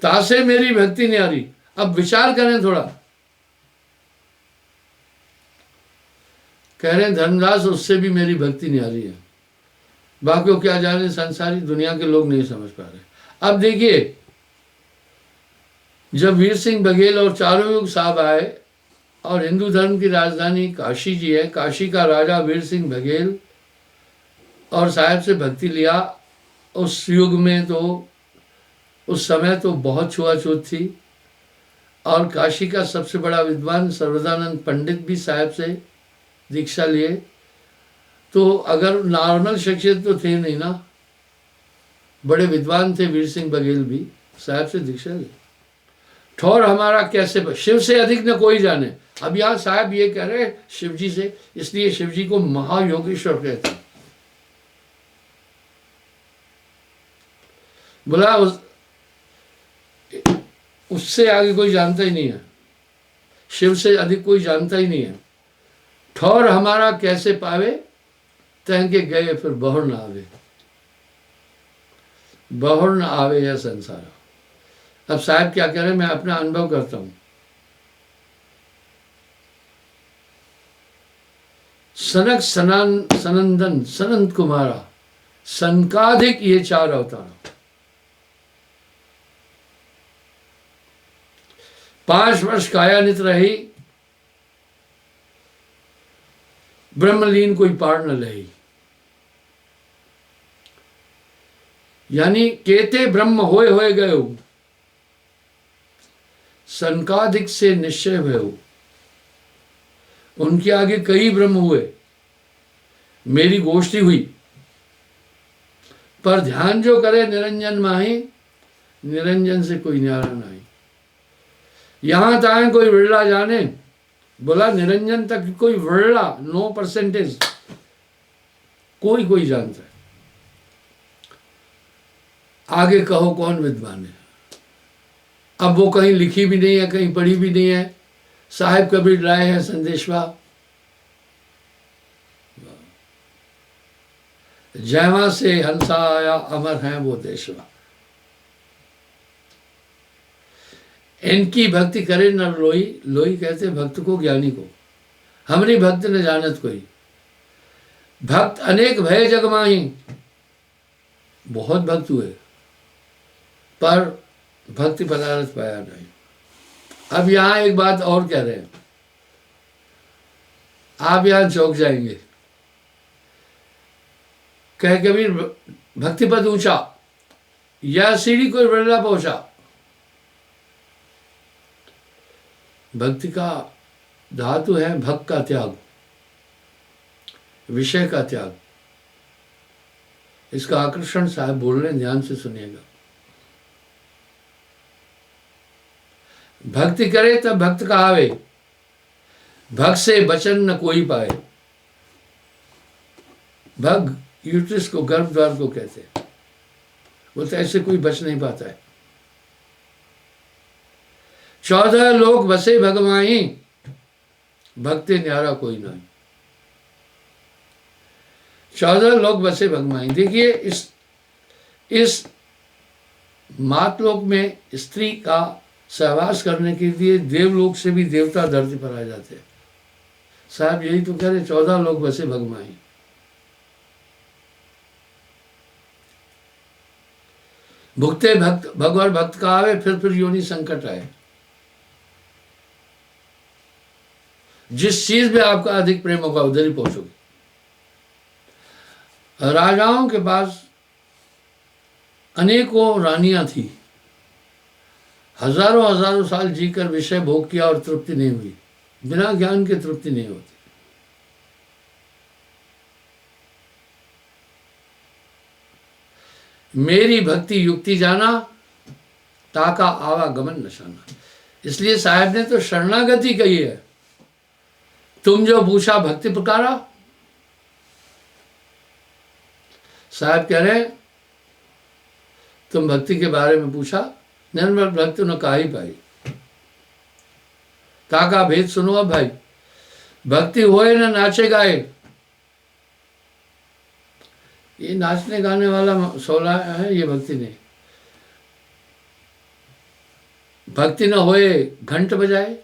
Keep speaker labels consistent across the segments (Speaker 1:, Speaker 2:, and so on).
Speaker 1: तासे मेरी भक्ति न्यारी। अब विचार करें थोड़ा। कह रहे हैं धर्मदास उससे भी मेरी भक्ति न्यारी है। बाकी को क्या जाने, संसारी दुनिया के लोग नहीं समझ पा रहे। अब देखिए, जब वीर सिंह बघेल और चारों युग साहब आए और हिंदू धर्म की राजधानी काशी जी है, काशी का राजा वीर सिंह बघेल और साहब से भक्ति लिया। उस युग में तो, उस समय तो बहुत छुआछूत थी और काशी का सबसे बड़ा विद्वान सर्वदानंद पंडित भी साहब से दीक्षा लिए। तो अगर नॉर्मल शख्सियत तो थे नहीं ना, बड़े विद्वान थे वीर सिंह बघेल भी, साहब से दीक्षा ली। ठौर हमारा कैसे शिव से अधिक न कोई जाने। अब यहाँ साहब ये कह रहे हैं शिव जी से, इसलिए शिव जी को महायोगेश्वर कहते हैं। बोला उससे आगे कोई जानता ही नहीं है, शिव से अधिक कोई जानता ही नहीं है। ठौर हमारा कैसे पावे, तह के गए फिर बहुर न आवे। बहुर न आवे यह संसार। अब साहब क्या कह रहे हैं, मैं अपना अनुभव करता हूं। सनक सनंदन सनंद कुमारा, संकाधिक ये चार अवतार। 5 वर्ष कायानित रही, ब्रह्मलीन कोई पार न लही। यानी केते ब्रह्म होए गयो, संकाधिक से निश्चय भयो। उनके आगे कई ब्रह्म हुए, मेरी गोष्ठी हुई, पर ध्यान जो करे निरंजन माही, निरंजन से कोई न्यारा नहीं। यहां ताए कोई विरला जाने, बोला निरंजन तक कोई विरला, 9% कोई जानता है। आगे कहो कौन विद्वान है। अब वो कहीं लिखी भी नहीं है, कहीं पढ़ी भी नहीं है। साहिब कबीर लाए हैं संदेशवा, जयवा से हंसा आया अमर है वो देशवा। इनकी भक्ति करे न लोई, लोई कहते भक्त को, ज्ञानी को। हमरी भक्त न जानत कोई, भक्त अनेक भय जग माही। बहुत भक्त हुए पर भक्ति पदार्थ पाया नहीं। अब यहां एक बात और कह रहे हैं, आप यहां चौंक जाएंगे। कह कबीर भक्ति पद ऊंचा, या सीढ़ी कोई बिरला पहुंचा। भक्ति का धातु है भक्त का त्याग, विषय का त्याग। इसका आकर्षण साहब बोल रहे हैं, ध्यान से सुनिएगा। भक्ति करे तब भक्त कहावे, भक्त से बचन न कोई पाए। भग यूट्रस को, गर्भ द्वार को कहते हैं। बोलते ऐसे कोई बच नहीं पाता है। 14 लोग बसे भगवाई, भक्ति न्यारा कोई नहीं। 14 लोग बसे भगवाई। देखिए इस मातलोक में स्त्री का सहवास करने के लिए देवलोक से भी देवता धरती पर आ जाते हैं। साहब यही तो कह रहे, 14 लोग बसे भगवाई। भुगते भक्त भगवान भक्त का आवे, फिर योनि संकट आए। जिस चीज में आपका अधिक प्रेम होगा उधर ही पहुंचोगे। राजाओं के पास अनेकों रानियां थी, हजारों साल जीकर विषय भोग किया और तृप्ति नहीं हुई। बिना ज्ञान के तृप्ति नहीं होती। मेरी भक्ति युक्ति जाना, ताका आवागमन नशाना। इसलिए साहब ने तो शरणागति कही है। तुम जो पूछा भक्ति पुकारा। साहब कह रहे तुम भक्ति के बारे में पूछा, निर्मल भक्त न का ही पाई। ताका भेद सुनो अब भाई, भक्ति होए न नाचे गाए। ये नाचने गाने वाला 16 है, ये भक्ति नहीं। भक्ति न होए घंट बजाए,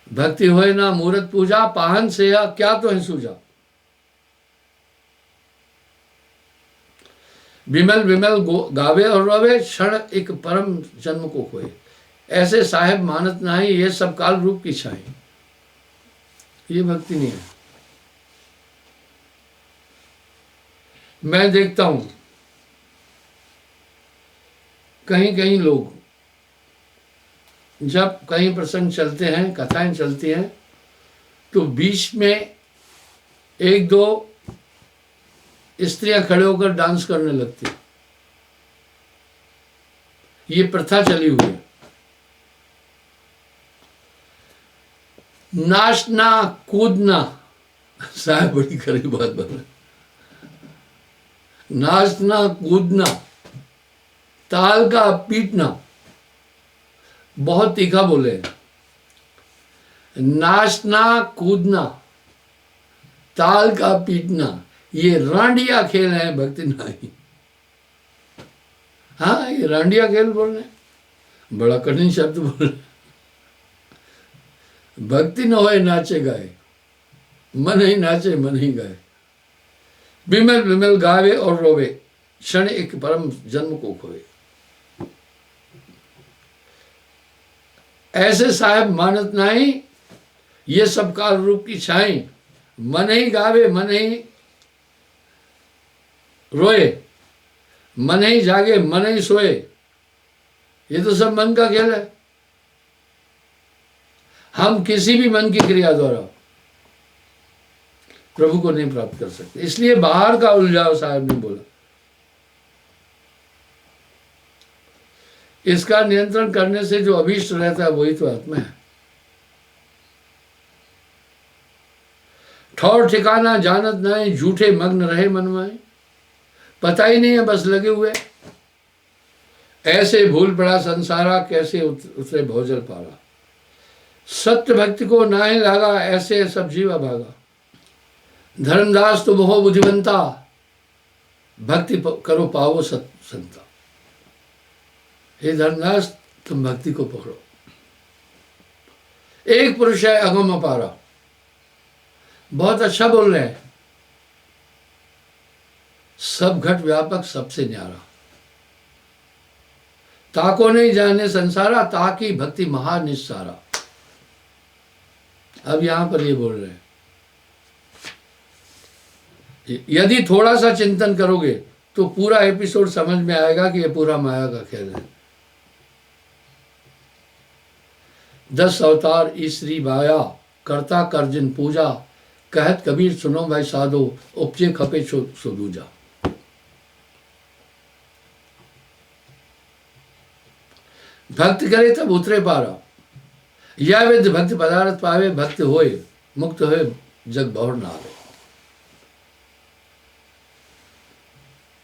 Speaker 1: भक्ति होए ना मूरत पूजा, पाहन से या क्या तो है सूझा। विमल विमल गावे और रोवे, क्षण एक परम जन्म को खोए। ऐसे साहेब मानत नहीं, ये सब काल रूप की छाए। ये भक्ति नहीं है। मैं देखता हूं कहीं कहीं लोग जब कहीं प्रसंग चलते हैं, कथाएं चलती हैं, तो बीच में एक दो स्त्रियां खड़े होकर डांस करने लगती। ये प्रथा चली हुई है। नाचना कूदना, साहब बड़ी खरी बात बोल, नाचना कूदना, ताल का पीटना, बहुत तीखा बोले। नाचना कूदना, ताल का पीटना, ये रांडिया खेल है, भक्ति नहीं। हाँ, ये रांडिया खेल बोल रहे, बड़ा कठिन शब्द बोल रहे। भक्ति न होए नाचे गाए, मन ही नाचे मन ही गाए। विमल विमल गावे और रोवे, क्षण एक परम जन्म को खोए। ऐसे साहेब मानत नहीं, ये सब काल रूप की छाई। मन ही गावे मन ही रोए, मन ही जागे मन ही सोए। ये तो सब मन का खेल है। हम किसी भी मन की क्रिया द्वारा प्रभु को नहीं प्राप्त कर सकते। इसलिए बाहर का उलझाव साहब ने बोला। इसका नियंत्रण करने से जो अभीष्ट रहता है वही तो आत्मा है। ठौर ठिकाना जानत नहीं, झूठे मग्न रहे मन में, पता ही नहीं है बस लगे हुए। ऐसे भूल पड़ा संसारा, कैसे उतरे भोजल पारा। सत्य भक्ति को नाहे लागा, ऐसे सब जीवा भागा। धर्मदास तुम हो बुद्धिवंता, भक्ति करो पावो संता। हे धर्मदास, तुम भक्ति को पकड़ो। एक पुरुष है अगम अपारा। बहुत अच्छा बोल रहे हैं। सब घट व्यापक सबसे न्यारा, ताको नहीं जाने संसारा, ताकि भक्ति महानिस्सारा। अब यहां पर ये बोल रहे हैं, यदि थोड़ा सा चिंतन करोगे तो पूरा एपिसोड समझ में आएगा कि ये पूरा माया का खेल है। 10 अवतार ईश्वरी माया, करता कर जिन पूजा, कहत कबीर सुनो भाई साधो, उपजे खपे सो दूजा। भक्त करे तब उतरे पारा, या विद भक्त पदार्थ पावे, भक्त होए मुक्त होए जग बहुर ना आवे।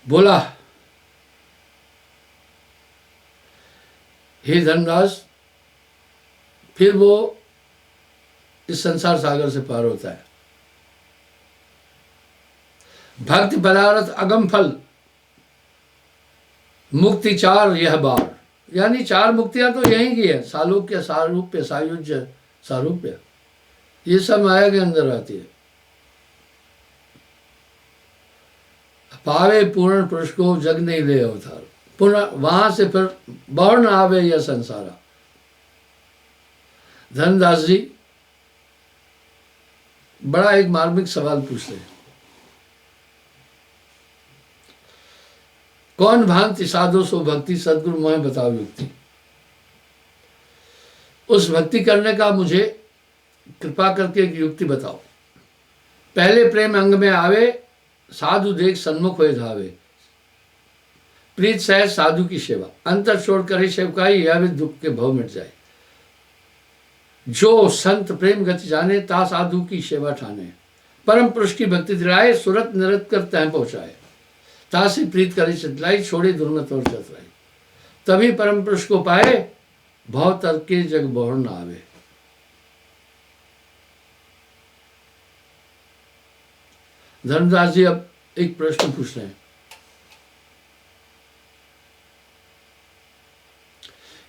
Speaker 1: बोला, हे धनराज, फिर वो इस संसार सागर से पार होता है। भक्ति पदार्थ अगम फल, मुक्ति चार यह बार। यानी 4 मुक्तियां तो यहीं की है। सालोक्य, सारूप्य, सायुज्य, सारूप्य, ये सब माया के अंदर आती है। पावे पूर्ण पुरुष को जग नहीं ले अवतार, पुनः वहां से फिर बहुर न आवे यह संसारा। धनदास जी बड़ा एक मार्मिक सवाल पूछते हैं, कौन भांति साधो सो भक्ति, सदगुरु मोहे बताओ युक्ति। उस भक्ति करने का मुझे कृपा करके एक युक्ति बताओ। पहले प्रेम अंग में आवे, साधु देख सन्मुख होए धावे। प्रीत सहज साधु की सेवा, अंतर छोड़ करे सेवकाई, यह भी दुख के भव मिट जाए। जो संत प्रेम गति जाने, ता साधु की सेवा ठाने। परम पुरुष की भक्ति दिलाए, सुरत निरत कर तह पहुंचाए। तासी प्रीत करे चितलाई, छोड़े दुर्मत और चतुराई। तभी परम पुरुष को पाए, भव तर्क के जग बहुर न आवे। धर्मदास जी अब एक प्रश्न पूछ रहे हैं,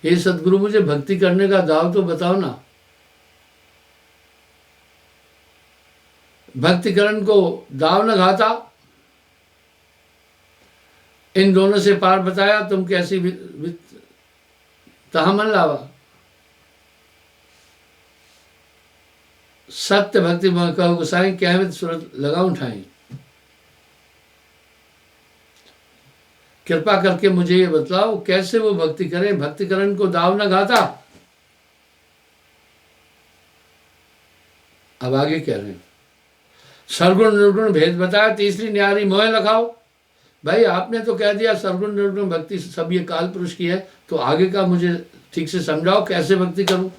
Speaker 1: हे सदगुरु मुझे भक्ति करने का दाव तो बताओ ना। भक्तिकरण को दाव न घाता, इन दोनों से पार बताया, तुम कैसी तहमन लावा। सत्य भक्ति कहो गोसाई क्या है सूरत लगाऊं ठाई। कृपा करके मुझे ये बतलाओ कैसे वो भक्ति करें, भक्तिकरण को दाव न घाता। अब आगे कह रहे हैं सरगुण निर्गुण भेद बताया, तीसरी न्यारी मोह लखाओ। भाई आपने तो कह दिया सरगुण निर्गुण भक्ति सब ये काल पुरुष की है, तो आगे का मुझे ठीक से समझाओ कैसे भक्ति करूं।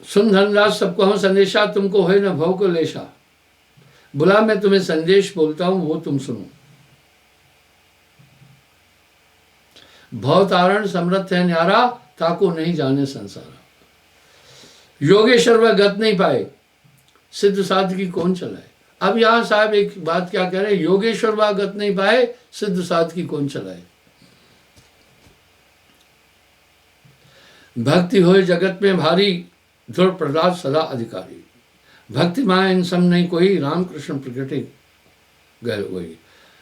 Speaker 1: सुन धनराज सबको हम संदेशा, तुमको होए न भव को लेशा। बुला मैं तुम्हें संदेश बोलता हूं वो तुम सुनो। भव तारण समर्थ है न्यारा, ताको नहीं जाने संसार। योगेश्वर वह गत नहीं पाए, सिद्ध साध की कौन चलाए। अब यहां साहब एक बात क्या कह रहे हैं, योगेश्वर वह गत नहीं पाए, सिद्ध साध की कौन चलाए। भक्ति होए जगत में भारी, ध्रुव प्रहलाद सदा अधिकारी। भक्ति माया इन सम नहीं कोई, राम कृष्ण प्रगटे गए वही।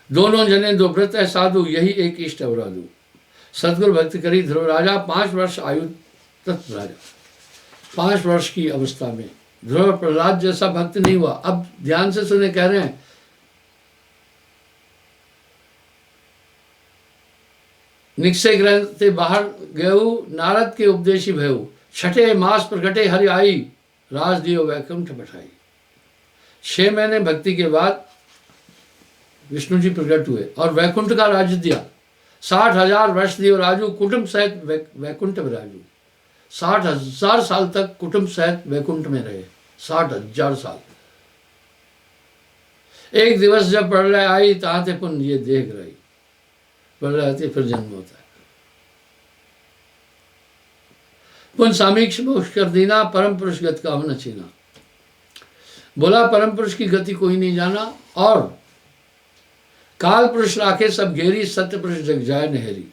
Speaker 1: दोनों जने दो व्रत है साधु, यही एक इष्ट अवराधु। सदगुरु भक्ति करी ध्रुव राजा, 5 वर्ष आयु तत् राजा। 5 वर्ष की अवस्था में ध्रुव प्रहलाद जैसा भक्त नहीं हुआ। अब ध्यान से सुने, कह रहे हैं निश्चय ग्रंथ से बाहर गयु, नारद के उपदेशी भयु। छठे मास प्रगटे हरि आई, राज दियो वैकुंठ बैठाई। 6 महीने भक्ति के बाद विष्णु जी प्रकट हुए और वैकुंठ का राज्य दिया। 60,000 वर्ष दियो राजू, कुटुंब सहित वैकुंठ विराजू। 60,000 साल तक कुटुंब सहित वैकुंठ में रहे। 60,000 साल। एक दिवस जब प्रलय आई, ताते पुन ये देख रही। प्रलय आती फिर जन्म होता है। पुन सामीक्ष मोक्ष कर दीना, परम पुरुष गति का न छीना। बोला परम पुरुष की गति कोई नहीं जाना, और काल पुरुष राखे सब घेरी, सत्य पुरुष जग जाए नहरी।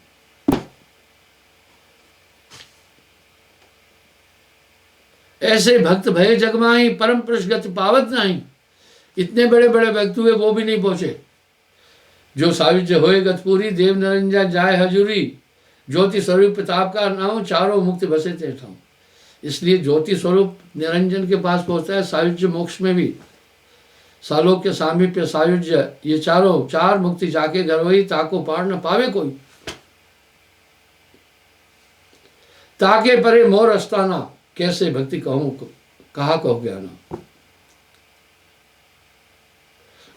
Speaker 1: ऐसे भक्त भय जगमाही, परम पुरुष गति पावत नहीं। इतने बड़े बड़े भक्त हुए वो भी नहीं पहुंचे। जो साविज्य होए गत पूरी, देव निरंजन जाए हजूरी। ज्योति स्वरूप प्रताप का नाम, चारों मुक्ति बसे थे ठाम। इसलिए ज्योति स्वरूप निरंजन के पास पहुंचता है। सायुज्य मोक्ष में भी सालोक के सामीप्य सायुज्य, ये चारों 4 मुक्ति जाके घर वही, ताको पार न पावे कोई। ताके परे मोर अस्ताना, कैसे भक्ति कहूं कहा कहो ज्ञाना।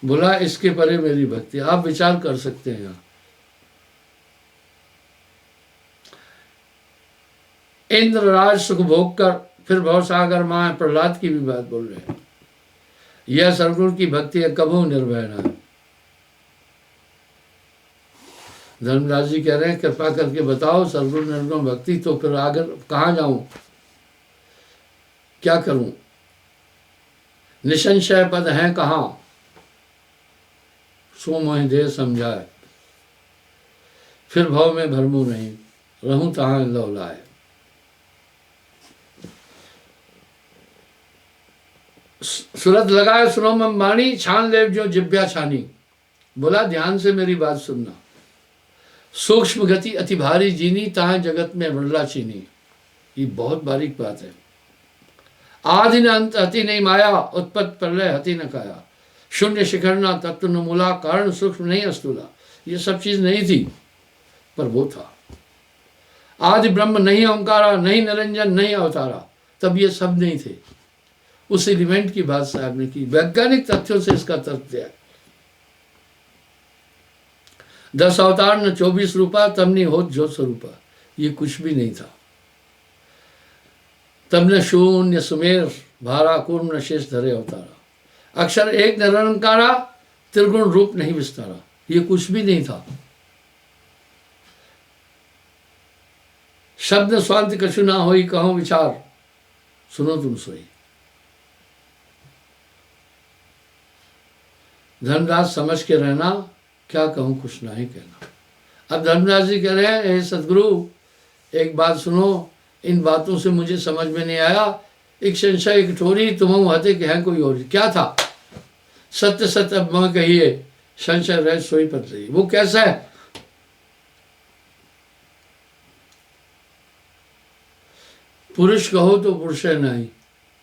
Speaker 1: बोला इसके परे मेरी भक्ति। आप विचार कर सकते हैं। यहाँ इंद्रराज सुख भोग कर फिर भवसागर मां, प्रहलाद की भी बात बोल रहे हैं। यह सदगुरु की भक्ति है, कबहू निर्भय न। धर्मराज जी कह रहे हैं कृपा करके बताओ सदगुरु निर्गुण भक्ति, तो फिर आगे कहाँ जाऊं, क्या करूं। निसंशय पद है कहाँ, सो मोहि दे समझाए। फिर भव में भरमू नहीं, रहूं तहां लौलाए। सूरत लगाए सुनो मम बाणी, छान ले जो जिब्या छानी। बोला ध्यान से मेरी बात सुनना। सूक्ष्म गति अति भारी जीनी, ताहे जगत में वरला चीनी। ये बहुत बारीक बात है। आदि न अंत हति नहीं माया, उत्पत्त प्रलय हति न काया। शून्य शिखर न तत्व न मूला, कारण सूक्ष्म नहीं अस्तूला। ये सब चीज नहीं थी पर वो था। आदि ब्रह्म नहीं ओंकारा, नहीं निरंजन, नहीं अवतारा। तब ये सब नहीं थे। उस एलिमेंट की बात साहब ने की, वैज्ञानिक तथ्यों से इसका तर्क दिया। 10 अवतार न 24 रूपा, तब नहीं होत जो स्वरूपा। ये कुछ भी नहीं था। तब न शून्य सुमेर भारा, कूर्म न शेष धरे अवतारा। अक्षर एक निरंकारा, त्रिगुण रूप नहीं विस्तारा। ये कुछ भी नहीं था। शब्द स्वांत कछु ना होई, कहो विचार सुनो तुम सोई। धर्मराज समझ के रहना, क्या कहूं कुछ नहीं कहना। अब धर्मराज जी कह रहे हैं हे सदगुरु, एक बात सुनो, इन बातों से मुझे समझ में नहीं आया। एक संशय एक ठोरी तुम हते कि है कोई और। क्या था? सत्य सत्य अब मैं कहिए, संशय रह सोई पर रही। वो कैसा है? पुरुष कहो तो पुरुष है नहीं,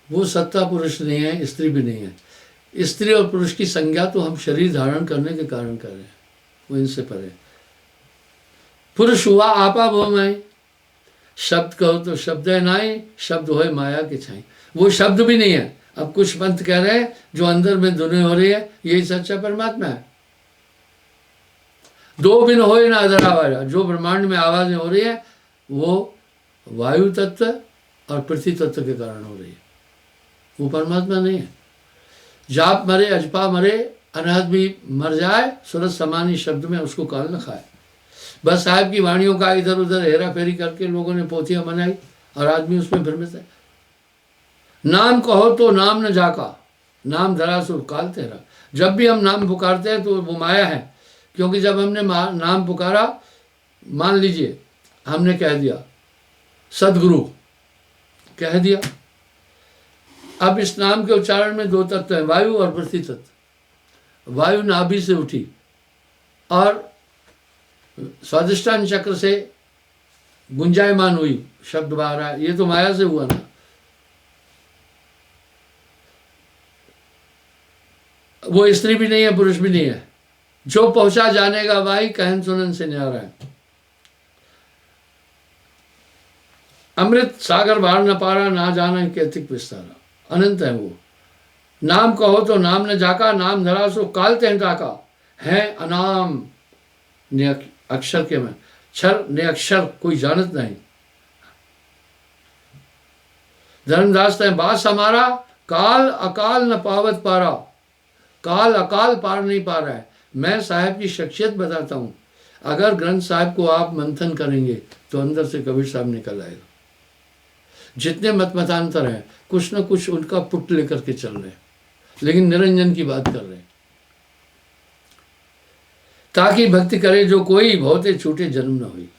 Speaker 1: वो सत्ता पुरुष नहीं है, स्त्री भी नहीं है। स्त्री और पुरुष की संज्ञा तो हम शरीर धारण करने के कारण कर रहे हैं, वो इनसे परे। पुरुष हुआ आपा भोमय, शब्द कहो तो शब्द है नाई, शब्द होए माया के छाई। वो शब्द भी नहीं है। अब कुछ पंथ कह रहे हैं जो अंदर में धुने हो रही है, यही सच्चा परमात्मा है। दो बिन होए ना अधर आवाज, जो ब्रह्मांड में आवाजें हो रही है वो वायु तत्व और पृथ्वी तत्व के कारण हो रही है, वो परमात्मा नहीं है। जाप मरे अजपा मरे, अनहद भी मर जाए, सूरज समानी शब्द में उसको काल न खाए। बस साहब की वाणियों का इधर उधर हेरा फेरी करके लोगों ने पोथियां बनाई और आदमी उसमें भ्रमित है। नाम कहो तो नाम न जाका, नाम धरा सो काल तेरा। जब भी हम नाम पुकारते हैं तो वो माया है, क्योंकि जब हमने नाम पुकारा, मान लीजिए हमने कह दिया सदगुरु कह दिया, अब इस नाम के उच्चारण में दो तत्व हैं, वायु और पृथ्वी तत्व। वायु नाभि से उठी और स्वादिष्टान चक्र से गुंजायमान हुई, शब्द बाहर आया, ये तो माया से हुआ ना। वो स्त्री भी नहीं है, पुरुष भी नहीं है। जो पहुंचा जानेगा भाई, कहन सुनन से न्यारा है। अमृत सागर बाहर न पारा, ना जाना कैतिक विस्तारा, अनंत है वो। नाम कहो तो नाम न जाका, नाम धरा सो काल तें टाका। है अनाम ने अक्षर के में, क्षर ने अक्षर कोई जानत नहीं। धर्मदास तय बास हमारा, काल अकाल न पावत पारा। काल अकाल पार नहीं पा रहा है। मैं साहब की शख्सियत बताता हूं, अगर ग्रंथ साहब को आप मंथन करेंगे तो अंदर से कबीर साहब निकल आएगा। जितने मतांतर हैं, कुछ न कुछ उनका पुट लेकर के चल रहे हैं, लेकिन निरंजन की बात कर रहे हैं। ताकि भक्ति करे जो कोई, बहुते छूटे जन्म न हुई।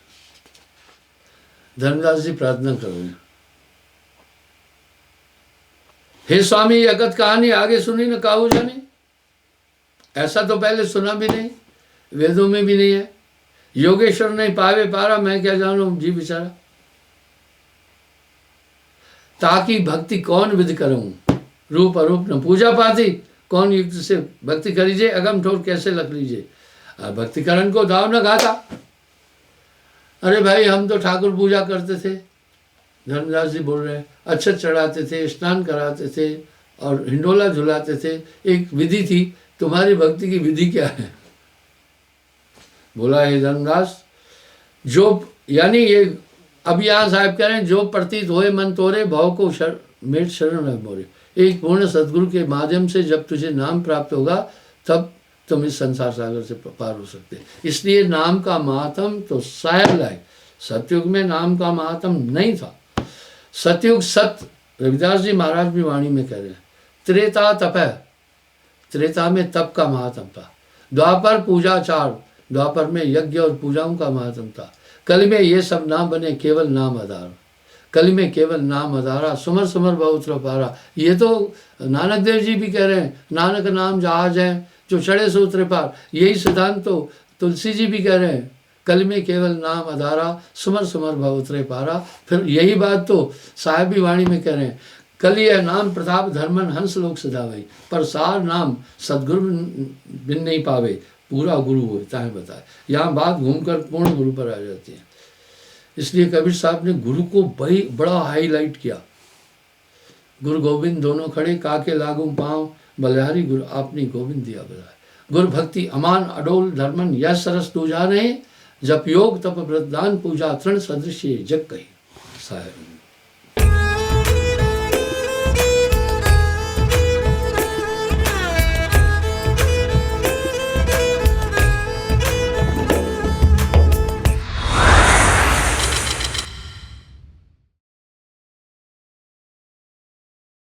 Speaker 1: धर्मदास जी प्रार्थना कर रहे हैं, हे स्वामी ये अगत कहानी आगे सुनी न काहू जाने। ऐसा तो पहले सुना भी नहीं, वेदों में भी नहीं है। योगेश्वर नहीं पावे पारा, मैं क्या जानू जी बेचारा। ताकि भक्ति कौन विधि करूं, रूप अरूप न पूजा पाती। कौन युक्त से भक्ति करीजे, अगम ठोर कैसे लग लीजिए। भक्तिकरण को दाव न खाता। अरे भाई हम तो ठाकुर पूजा करते थे, धर्मदास जी बोल रहे हैं, अक्षत चढ़ाते थे, स्नान कराते थे और हिंडोला झुलाते थे, एक विधि थी। तुम्हारी भक्ति की विधि क्या है? बोला हे धर्मदास, जो यानी ये अब यहाँ साहब कह रहे हैं, जो प्रतीत होए मन तोरे, भाव को मेट शरण रख मोरे। एक पूर्ण सदगुरु के माध्यम से जब तुझे नाम प्राप्त होगा, तब तुम इस संसार सागर से पार हो सकते। इसलिए नाम का महात्म तो साहब लाए। सतयुग में नाम का महात्म नहीं था। सतयुग सत्य, रविदास जी महाराज भी वाणी में कह रहे हैं, त्रेता तप है, त्रेता में तप का महात्म था। द्वापर पूजाचार, द्वापर में यज्ञ और पूजाओं का महात्म था। कल में ये सब नाम बने, केवल नाम आधार। कल में केवल नाम आधारा, सुमर सुमर बहुत पारा। ये तो नानक देव जी भी कह रहे हैं, नानक नाम जहाज है जो चढ़े सो उतरे पार। यही सिद्धांत तो तुलसी जी भी कह रहे हैं, कल में केवल नाम आधारा, सुमर सुमर भाव उतरे पारा। फिर यही बात तो साहेब भी वाणी में कह रहे हैं, कल यह नाम प्रताप धर्मन हंस लोक सदावई, पर सार नाम सदगुरु बिन नहीं पावे, पूरा गुरु होता है बताए। यहाँ बात घूमकर पूर्ण गुरु पर आ जाती है। इसलिए कबीर साहब ने गुरु को बड़ा हाईलाइट किया। गुरु गोविंद दोनों खड़े, काके लागू पाँव, बलिहारी गुरु आपने गोविंद दिया बजाए। गुरु भक्ति अमान अडोल धर्मन, यह सरस तू जाने, जप योग तप व्रत दान पूजा तृण सदृश जग कही साहेब।